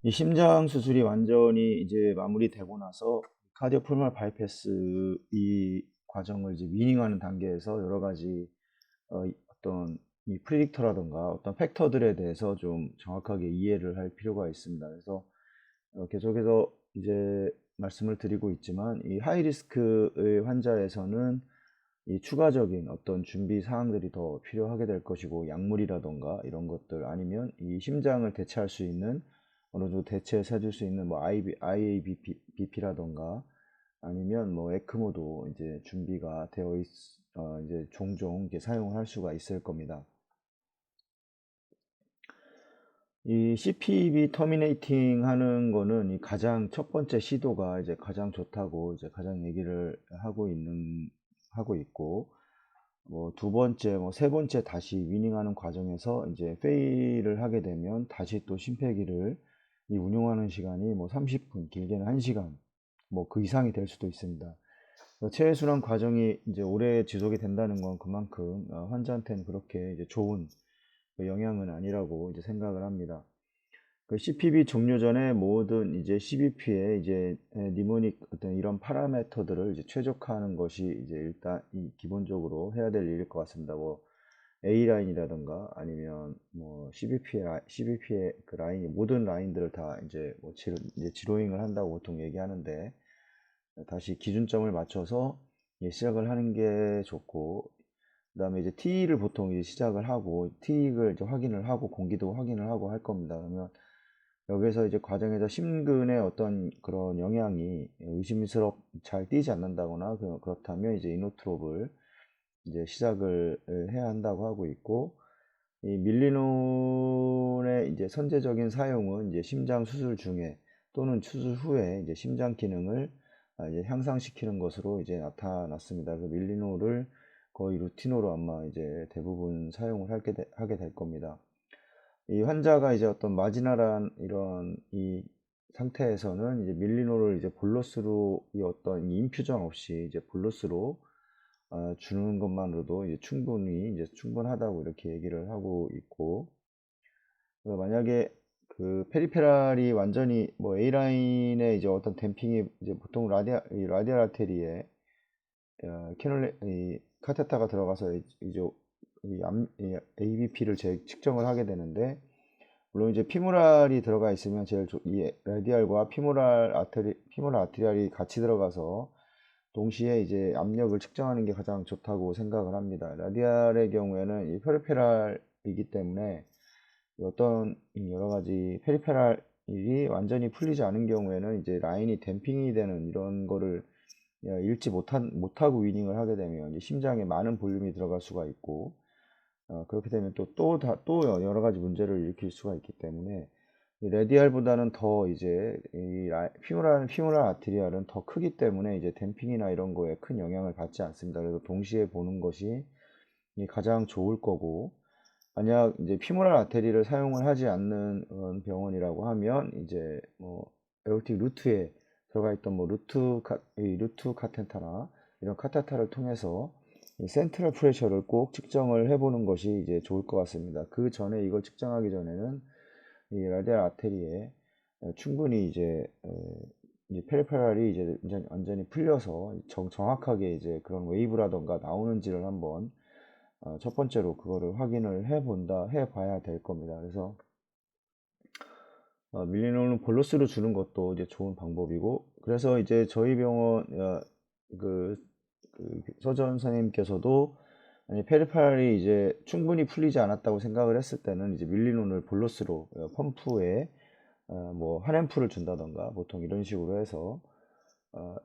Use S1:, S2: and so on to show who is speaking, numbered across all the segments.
S1: 이 심장 수술이 완전히 이제 마무리되고 나서 카디오 풀모널 바이패스 이 과정을 이제 위닝하는 단계에서 여러 가지 어떤 이 프리딕터라던가 어떤 팩터들에 대해서 좀 정확하게 이해를 할 필요가 있습니다. 그래서 계속해서 이제 말씀을 드리고 있지만 이 하이리스크의 환자에서는 이 추가적인 어떤 준비 사항들이 더 필요하게 될 것이고, 약물이라던가 이런 것들, 아니면 이 심장을 대체할 수 있는 어느 정도 대체해서 해줄 수 있는 뭐 IABP라던가 아니면 뭐 에크모도 이제 준비가 되어 이제 종종 이제 사용을 할 수가 있을 겁니다. 이 CPB 터미네이팅 하는 거는 이 가장 첫 번째 시도가 이제 가장 좋다고 이제 가장 얘기를 하고 있고, 뭐 두 번째, 뭐 세 번째 다시 위닝하는 과정에서 이제 페일을 하게 되면 다시 또 심폐기를 이 운용하는 시간이 뭐 30분, 길게는 1시간, 뭐 그 이상이 될 수도 있습니다. 체외순환 과정이 이제 오래 지속이 된다는 건 그만큼 환자한테는 그렇게 이제 좋은 그 영향은 아니라고 이제 생각을 합니다. 그 CPB 종료 전에 모든 이제 CBP의 이제 니모닉 어떤 이런 파라미터들을 이제 최적화하는 것이 이제 일단 이 기본적으로 해야 될 일일 것 같습니다. 뭐 A 라인이라든가 아니면 뭐 CBP의 그 라인이 모든 라인들을 다 이제 뭐 이제 지로잉을 한다고 보통 얘기하는데, 다시 기준점을 맞춰서 시작을 하는 게 좋고, 그다음에 이제 T를 보통 이제 시작을 하고 T를 이제 확인을 하고 공기도 확인을 하고 할 겁니다. 그러면 여기서 이제 과정에서 심근의 어떤 그런 영향이 잘 뛰지 않는다거나 그렇다면 이제 이노트롭을 이제 시작을 해야 한다고 하고 있고, 이 밀리논의 이제 선제적인 사용은 이제 심장 수술 중에 또는 수술 후에 이제 심장 기능을 이제 향상시키는 것으로 이제 나타났습니다. 그 밀리노를 거의 루틴으로 아마 이제 대부분 사용을 하게 될 겁니다. 이 환자가 이제 어떤 마지나란 이런 이 상태에서는 이제 밀리노를 이제 볼러스로 이 어떤 인퓨전 없이 이제 볼러스로 주는 것만으로도 이제 충분하다고 이렇게 얘기를 하고 있고, 만약에 그 페리페랄이 완전히 뭐 A라인의 이제 어떤 댐핑이 이제 보통 라디알 아테리에 이 카테타가 들어가서 이제 이 ABP를 측정을 하게 되는데, 물론 이제 피모랄이 들어가 있으면 이 라디알과 피모랄 아트리알이 같이 들어가서 동시에 이제 압력을 측정하는 게 가장 좋다고 생각을 합니다. 라디알의 경우에는 이 페리페랄이기 때문에 어떤 여러 가지 페리페랄이 완전히 풀리지 않은 경우에는 이제 라인이 댐핑이 되는 이런 거를 읽지 못하고 위닝을 하게 되면 이제 심장에 많은 볼륨이 들어갈 수가 있고, 그렇게 되면 또 여러 가지 문제를 일으킬 수가 있기 때문에 이 레디알보다는 더 이제 피모랄 아트리알은 더 크기 때문에 이제 댐핑이나 이런 거에 큰 영향을 받지 않습니다. 그래서 동시에 보는 것이 가장 좋을 거고, 만약 이제 피모랄 아테리를 사용을 하지 않는 병원이라고 하면 이제 뭐 에오틱 루트에 들어가 있던 뭐 루트 카텐타나 이런 카테타를 통해서 이 센트럴 프레셔를 꼭 측정을 해보는 것이 이제 좋을 것 같습니다. 그 전에 이걸 측정하기 전에는 이 라디알 아테리에 충분히 이제 페리페랄이 이제 완전히 풀려서 정확하게 이제 그런 웨이브라던가 나오는지를 한번 첫 번째로 그거를 확인을 해봐야 될 겁니다. 그래서 밀리노는 볼로스로 주는 것도 이제 좋은 방법이고, 그래서 이제 저희 병원 그, 그 서전 선생님께서도 아니 페리페랄이 이제 충분히 풀리지 않았다고 생각을 했을 때는 이제 밀리논을 볼로스로 펌프에 뭐 한 앰프를 준다던가 보통 이런 식으로 해서 어,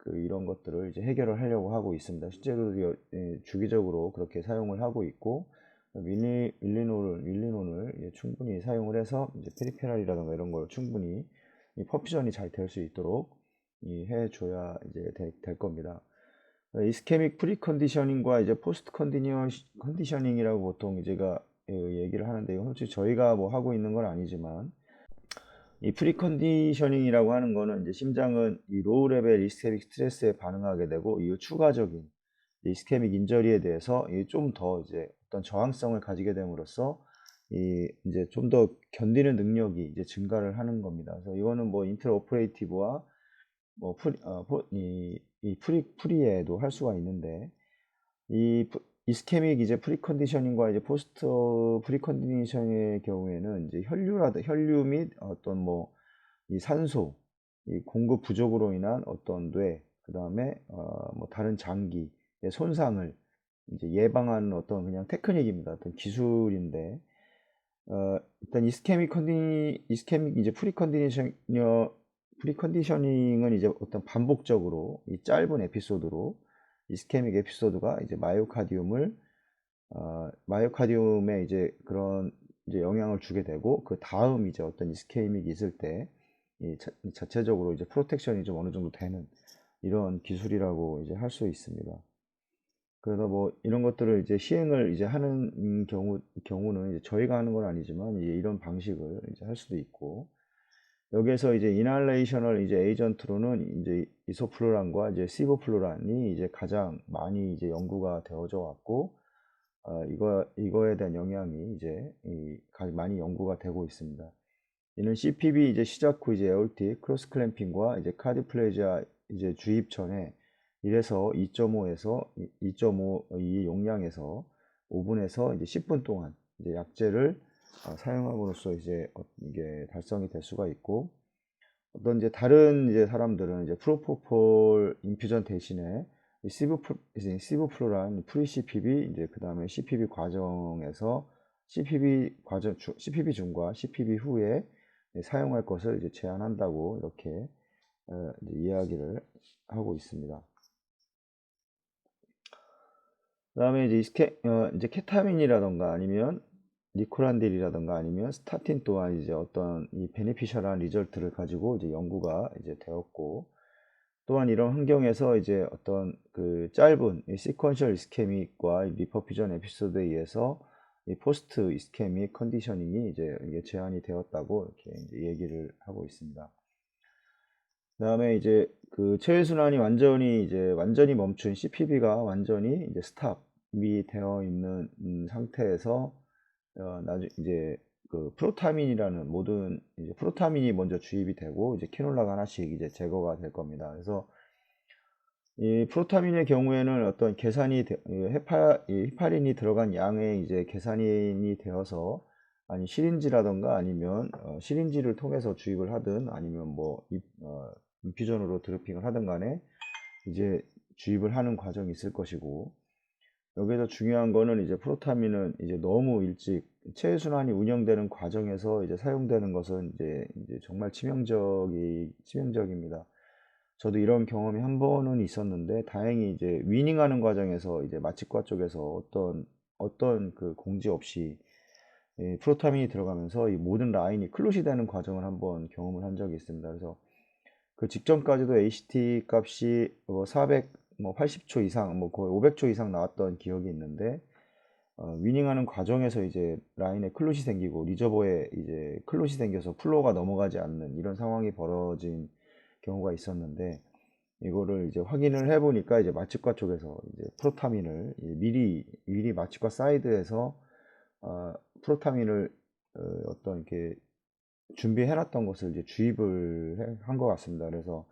S1: 이런 것들을 이제 해결을 하려고 하고 있습니다. 실제로 주기적으로 그렇게 사용을 하고 있고, 밀리논을 충분히 사용을 해서 이제 페리페랄이라든가 이런 걸 충분히 이 퍼퓨전이 잘 될 수 있도록 해줘야 이제 될 겁니다. 이스케믹 프리컨디셔닝과 이제 포스트 컨디셔닝이라고 보통 제가 얘기를 하는데, 이건 솔직히 저희가 뭐 하고 있는 건 아니지만, 이 프리컨디셔닝이라고 하는 거는 이제 심장은 이 로우 레벨 이스케믹 스트레스에 반응하게 되고, 이 추가적인 이스케믹 인저리에 대해서 좀 더 이제 어떤 저항성을 가지게 됨으로써 이제 좀 더 견디는 능력이 이제 증가를 하는 겁니다. 그래서 이거는 뭐 인텔 오퍼레이티브와 뭐 프리에도 할 수가 있는데, 이스케믹 이제 프리컨디셔닝과 이제 포스트 프리컨디셔닝의 경우에는 이제 혈류 및 어떤 뭐 이 산소 이 공급 부족으로 인한 어떤 그다음에 뭐 다른 장기의 손상을 이제 예방하는 어떤 그냥 테크닉입니다. 어떤 기술인데, 일단 이스케믹 이제 프리컨디셔닝은 이제 어떤 반복적으로 이 짧은 에피소드로 이스케믹 에피소드가 이제 마이오카디움에 이제 그런 이제 영향을 주게 되고, 그 다음 이제 어떤 이스케믹이 있을 때 이 자체적으로 이제 프로텍션이 좀 어느 정도 되는 이런 기술이라고 이제 할 수 있습니다. 그래서 뭐 이런 것들을 이제 시행을 이제 하는 경우는 이제 저희가 하는 건 아니지만 이제 이런 방식을 이제 할 수도 있고, 여기에서 이제 이날레이셔널 이제 에이전트로는 이제 이소플루란과 이제 시보플루란이 이제 가장 많이 이제 연구가 되어져 왔고, 이거에 대한 영향이 이제 많이 연구가 되고 있습니다. 이는 CPB 이제 시작 후 이제 에올틱 크로스 클램핑과 이제 카디플레지아 이제 주입 전에 1에서 2.5에서 2.5 이 용량에서 5분에서 이제 10분 동안 이제 약제를 사용함으로써 이제 이게 달성이 될 수가 있고, 어떤 이제 다른 이제 사람들은 이제 프로포폴 인퓨전 대신에 시부플루란 프리 CPB 이제 그 다음에 CPB 과정에서 CPB 중과 CPB 후에 사용할 것을 이제 제한한다고 이렇게 이제 이야기를 하고 있습니다. 그다음에 이제 케타민이라던가 아니면 니코란딜이라던가 아니면 스타틴 또한 이제 어떤 이 베네피셜한 리절트를 가지고 이제 연구가 이제 되었고, 또한 이런 환경에서 이제 어떤 그 짧은 이 시퀀셜 이스케믹과 리퍼퓨전 에피소드에 의해서 이 포스트 이스케믹 컨디셔닝이 이제 이게 제한이 되었다고 이렇게 이제 얘기를 하고 있습니다. 그다음에 이제 그 체외순환이 완전히 멈춘 CPB가 완전히 이제 스탑이 되어 있는 상태에서 나중 이제 그 프로타민이라는 모든 이제 프로타민이 먼저 주입이 되고 이제 캐놀라가 하나씩 이제 제거가 될 겁니다. 그래서 이 프로타민의 경우에는 어떤 헤파린이 들어간 양의 이제 계산이 되어서, 아니 시린지라던가 아니면 시린지를 통해서 주입을 하든 아니면 뭐 인퓨전으로 드리핑을 하든 간에 이제 주입을 하는 과정이 있을 것이고, 여기서 중요한 거는 이제 프로타민은 이제 너무 일찍 체외순환이 운영되는 과정에서 이제 사용되는 것은 이제 정말 치명적입니다. 저도 이런 경험이 한 번은 있었는데, 다행히 이제 위닝하는 과정에서 이제 마취과 쪽에서 어떤 그 공지 없이 프로타민이 들어가면서 이 모든 라인이 클롯이 되는 과정을 한번 경험을 한 적이 있습니다. 그래서 그 직전까지도 ACT 값이 뭐 80초 이상, 뭐 거의 500초 이상 나왔던 기억이 있는데, 위닝하는 과정에서 이제 라인에 클롯이 생기고 리저버에 이제 클롯이 생겨서 플로우가 넘어가지 않는 이런 상황이 벌어진 경우가 있었는데, 이거를 이제 확인을 해보니까 이제 마취과 쪽에서 이제 프로타민을 미리 마취과 사이드에서 프로타민을 어떤 이렇게 준비해놨던 것을 이제 주입을 한 것 같습니다. 그래서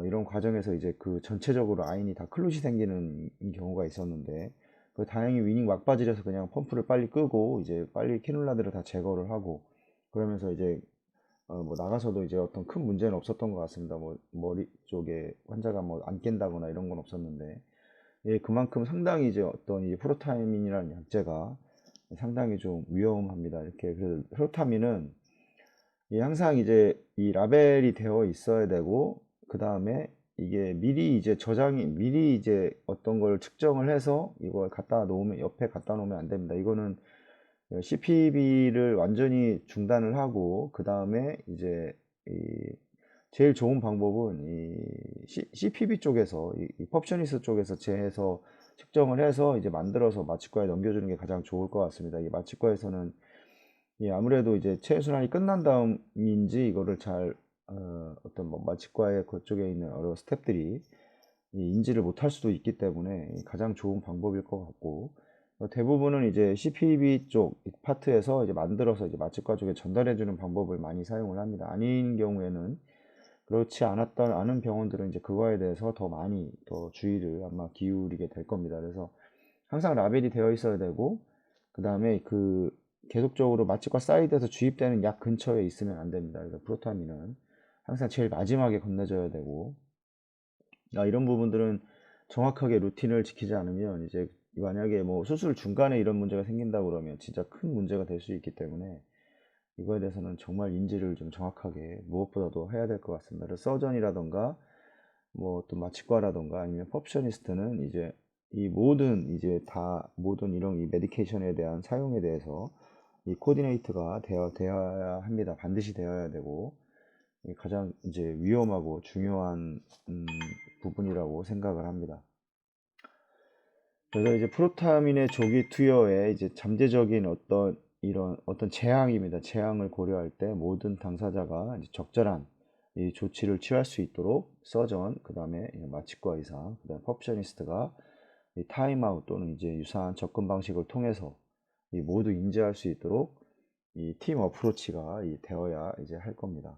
S1: 이런 과정에서 이제 그 전체적으로 라인이 다 클롯이 생기는 경우가 있었는데, 그 다행히 위닝 막바지라서 그냥 펌프를 빨리 끄고 이제 빨리 캐놀라들을 다 제거를 하고, 그러면서 이제 뭐 나가서도 이제 어떤 큰 문제는 없었던 것 같습니다. 뭐 머리 쪽에 환자가 뭐 안 깬다거나 이런 건 없었는데, 예, 그만큼 상당히 이제 어떤 이 프로타민이라는 약제가 상당히 좀 위험합니다. 이렇게 그 프로타민은 항상 이제 이 라벨이 되어 있어야 되고, 그 다음에 이게 미리 이제 어떤 걸 측정을 해서 이걸 옆에 갖다 놓으면 안 됩니다. 이거는 CPB를 완전히 중단을 하고, 그 다음에 이제 제일 좋은 방법은 CPB 쪽에서 이 펍셔니스 쪽에서 재해서 측정을 해서 이제 만들어서 마취과에 넘겨주는 게 가장 좋을 것 같습니다. 이 마취과에서는 아무래도 이제 체외순환이 끝난 다음인지 이거를 어떤 뭐 마취과의 그쪽에 있는 여러 스태프들이 인지를 못할 수도 있기 때문에 가장 좋은 방법일 것 같고, 대부분은 이제 CPB 쪽 파트에서 이제 만들어서 이제 맛집과 쪽에 전달해주는 방법을 많이 사용을 합니다. 아닌 경우에는 그렇지 않은 병원들은 이제 그거에 대해서 더 많이 더 주의를 아마 기울이게 될 겁니다. 그래서 항상 라벨이 되어 있어야 되고, 그 다음에 그 계속적으로 맛집과 사이드에서 주입되는 약 근처에 있으면 안 됩니다. 그래서 프로타민은 항상 제일 마지막에 건네줘야 되고, 이런 부분들은 정확하게 루틴을 지키지 않으면 이제 만약에 뭐 수술 중간에 이런 문제가 생긴다 그러면 진짜 큰 문제가 될 수 있기 때문에 이거에 대해서는 정말 인지를 좀 정확하게 무엇보다도 해야 될 것 같습니다. 그래서 서전이라던가 뭐 또 마취과라던가 아니면 퍼프셔니스트는 이제 이 모든 이제 다 모든 이런 이 메디케이션에 대한 사용에 대해서 이 코디네이트가 되어야 합니다. 반드시 되어야 되고 이게 가장 이제 위험하고 중요한 부분이라고 생각을 합니다. 그래서 이제 프로타민의 조기 투여에 이제 잠재적인 어떤 재앙입니다. 재앙을 고려할 때 모든 당사자가 이제 적절한 이 조치를 취할 수 있도록 서전, 그 다음에 마취과 의사, 그 다음에 퍼프셔니스트가 이 타임아웃 또는 이제 유사한 접근 방식을 통해서 이 모두 인지할 수 있도록 이 팀 어프로치가 되어야 이제 할 겁니다.